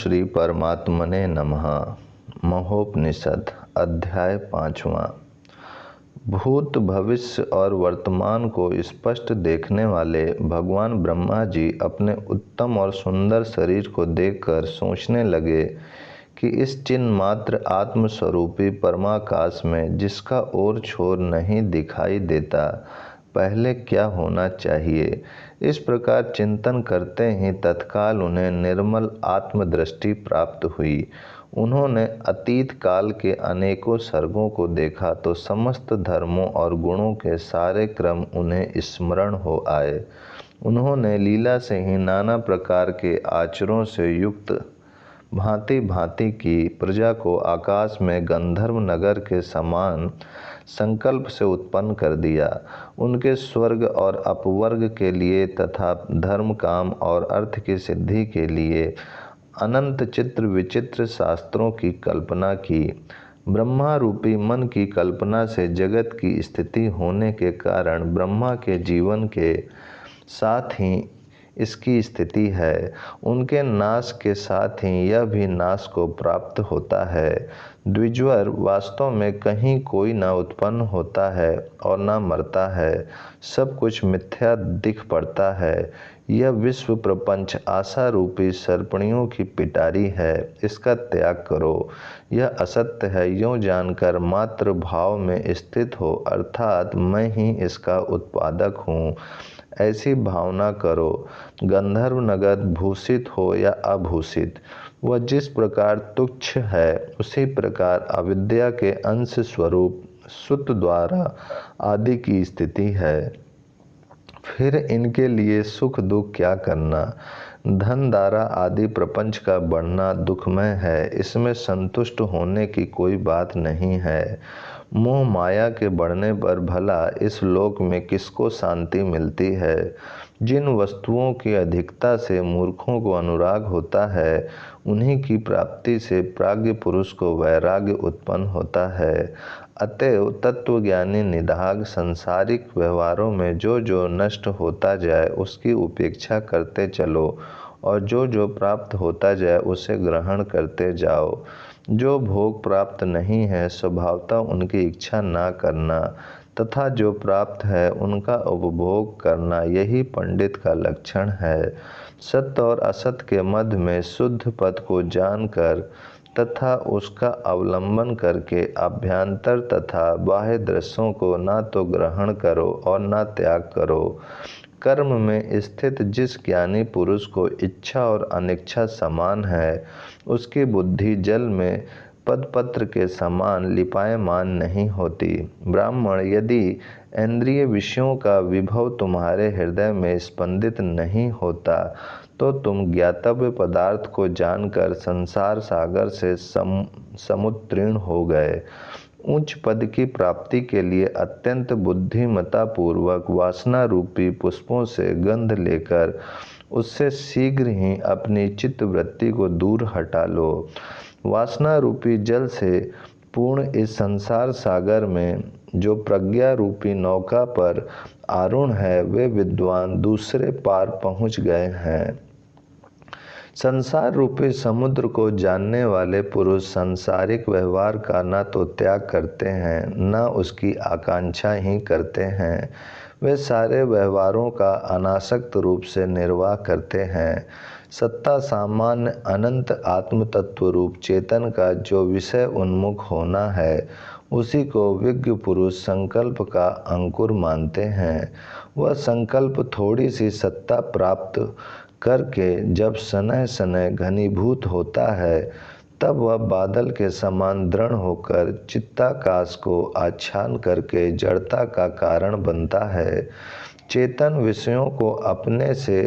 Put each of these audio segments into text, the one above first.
श्री परमात्मने नमः। महोपनिषद अध्याय 5वां। भूत भविष्य और वर्तमान को स्पष्ट देखने वाले भगवान ब्रह्मा जी अपने उत्तम और सुंदर शरीर को देखकर सोचने लगे कि इस चिन्ह मात्र आत्मस्वरूपी परमाकाश में जिसका और छोर नहीं दिखाई देता, पहले क्या होना चाहिए। इस प्रकार चिंतन करते ही तत्काल उन्हें निर्मल आत्मदृष्टि प्राप्त हुई। उन्होंने अतीत काल के अनेकों सर्गों को देखा तो समस्त धर्मों और गुणों के सारे क्रम उन्हें स्मरण हो आए। उन्होंने लीला से ही नाना प्रकार के आचरों से युक्त भांति भांति की प्रजा को आकाश में गंधर्व नगर के समान संकल्प से उत्पन्न कर दिया। उनके स्वर्ग और अपवर्ग के लिए तथा धर्म काम और अर्थ की सिद्धि के लिए अनंत चित्र विचित्र शास्त्रों की कल्पना की। ब्रह्मा रूपी मन की कल्पना से जगत की स्थिति होने के कारण ब्रह्मा के जीवन के साथ ही इसकी स्थिति है। उनके नाश के साथ ही यह भी नाश को प्राप्त होता है। द्विजवर, वास्तव में कहीं कोई न उत्पन्न होता है और न मरता है, सब कुछ मिथ्या दिख पड़ता है। यह विश्व प्रपंच आशा रूपी सर्पणियों की पिटारी है, इसका त्याग करो। यह असत्य है यूँ जानकर मात्र भाव में स्थित हो, अर्थात मैं ही इसका उत्पादक हूँ, ऐसी भावना करो। गंधर्व नगर भूषित हो या अभूषित, वह जिस प्रकार तुच्छ है उसी प्रकार अविद्या के अंश स्वरूप सुत द्वारा आदि की स्थिति है। फिर इनके लिए सुख दुख क्या करना। धन द्वारा आदि प्रपंच का बढ़ना दुखमय है, इसमें संतुष्ट होने की कोई बात नहीं है। मोह माया के बढ़ने पर भला इस लोक में किसको शांति मिलती है। जिन वस्तुओं की अधिकता से मूर्खों को अनुराग होता है, उन्हीं की प्राप्ति से प्राज्ञ पुरुष को वैराग्य उत्पन्न होता है। अतएव तत्वज्ञानी निदाघ सांसारिक व्यवहारों में जो जो नष्ट होता जाए उसकी उपेक्षा करते चलो और जो जो प्राप्त होता जाए उसे ग्रहण करते जाओ। जो भोग प्राप्त नहीं है स्वभावतः उनकी इच्छा ना करना तथा जो प्राप्त है उनका उपभोग करना, यही पंडित का लक्षण है। सत्य और असत्य के मध्य में शुद्ध पद को जानकर तथा उसका अवलंबन करके अभ्यंतर तथा बाह्य दृश्यों को ना तो ग्रहण करो और ना त्याग करो। कर्म में स्थित जिस ज्ञानी पुरुष को इच्छा और अनिच्छा समान है, उसकी बुद्धि जल में पदपत्र के समान लिपायमान नहीं होती। ब्राह्मण, यदि इंद्रिय विषयों का विभव तुम्हारे हृदय में स्पंदित नहीं होता तो तुम ज्ञातव्य पदार्थ को जानकर संसार सागर से समुत्तीर्ण हो गए। उच्च पद की प्राप्ति के लिए अत्यंत बुद्धिमता पूर्वक वासना रूपी पुष्पों से गंध लेकर उससे शीघ्र ही अपनी चित्तवृत्ति को दूर हटा लो। वासना रूपी जल से पूर्ण इस संसार सागर में जो प्रज्ञा रूपी नौका पर आरूढ़ है, वे विद्वान दूसरे पार पहुँच गए हैं। संसार रूपी समुद्र को जानने वाले पुरुष सांसारिक व्यवहार का न तो त्याग करते हैं न उसकी आकांक्षा ही करते हैं। वे सारे व्यवहारों का अनासक्त रूप से निर्वाह करते हैं। सत्ता सामान्य अनंत आत्म तत्व रूप चेतन का जो विषय उन्मुख होना है, उसी को विज्ञ पुरुष संकल्प का अंकुर मानते हैं। वह संकल्प थोड़ी सी सत्ता प्राप्त करके जब शनैः शनैः घनीभूत होता है, तब वह बादल के समान दृढ़ होकर चित्ताकाश को आच्छादन करके जड़ता का कारण बनता है। चेतन विषयों को अपने से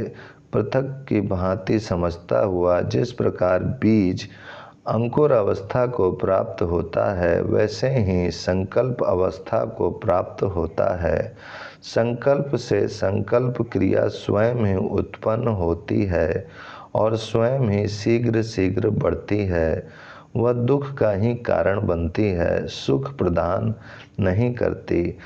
पृथक की भांति समझता हुआ जिस प्रकार बीज अंकुर अवस्था को प्राप्त होता है, वैसे ही संकल्प अवस्था को प्राप्त होता है। संकल्प से संकल्प क्रिया स्वयं ही उत्पन्न होती है और स्वयं ही शीघ्र शीघ्र बढ़ती है। वह दुख का ही कारण बनती है, सुख प्रदान नहीं करती।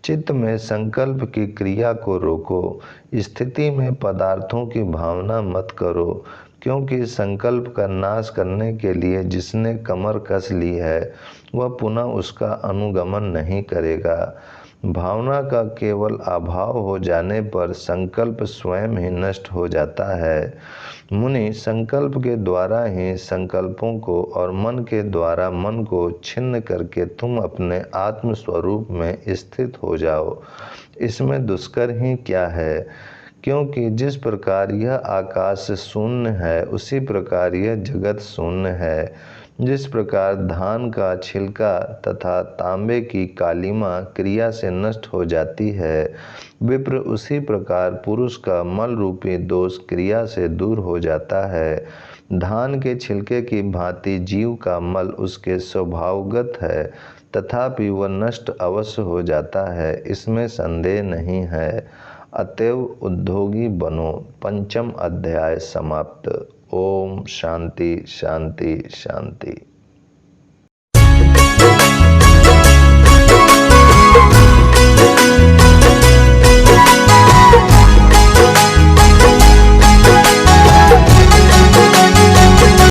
चित्त में संकल्प की क्रिया को रोको। स्थिति में पदार्थों की भावना मत करो। क्योंकि संकल्प का नाश करने के लिए जिसने कमर कस ली है वह पुनः उसका अनुगमन नहीं करेगा। भावना का केवल अभाव हो जाने पर संकल्प स्वयं ही नष्ट हो जाता है। मुनि, संकल्प के द्वारा ही संकल्पों को और मन के द्वारा मन को छिन्न करके तुम अपने आत्म स्वरूप में स्थित हो जाओ। इसमें दुष्कर ही क्या है, क्योंकि जिस प्रकार यह आकाश शून्य है उसी प्रकार यह जगत शून्य है। जिस प्रकार धान का छिलका तथा तांबे की कालीमा क्रिया से नष्ट हो जाती है, विप्र उसी प्रकार पुरुष का मल रूपी दोष क्रिया से दूर हो जाता है। धान के छिलके की भांति जीव का मल उसके स्वभावगत है, तथापि वह नष्ट अवश्य हो जाता है, इसमें संदेह नहीं है। अतएव उद्योगी बनो। पंचम अध्याय समाप्त। ओम शांति शांति शांति।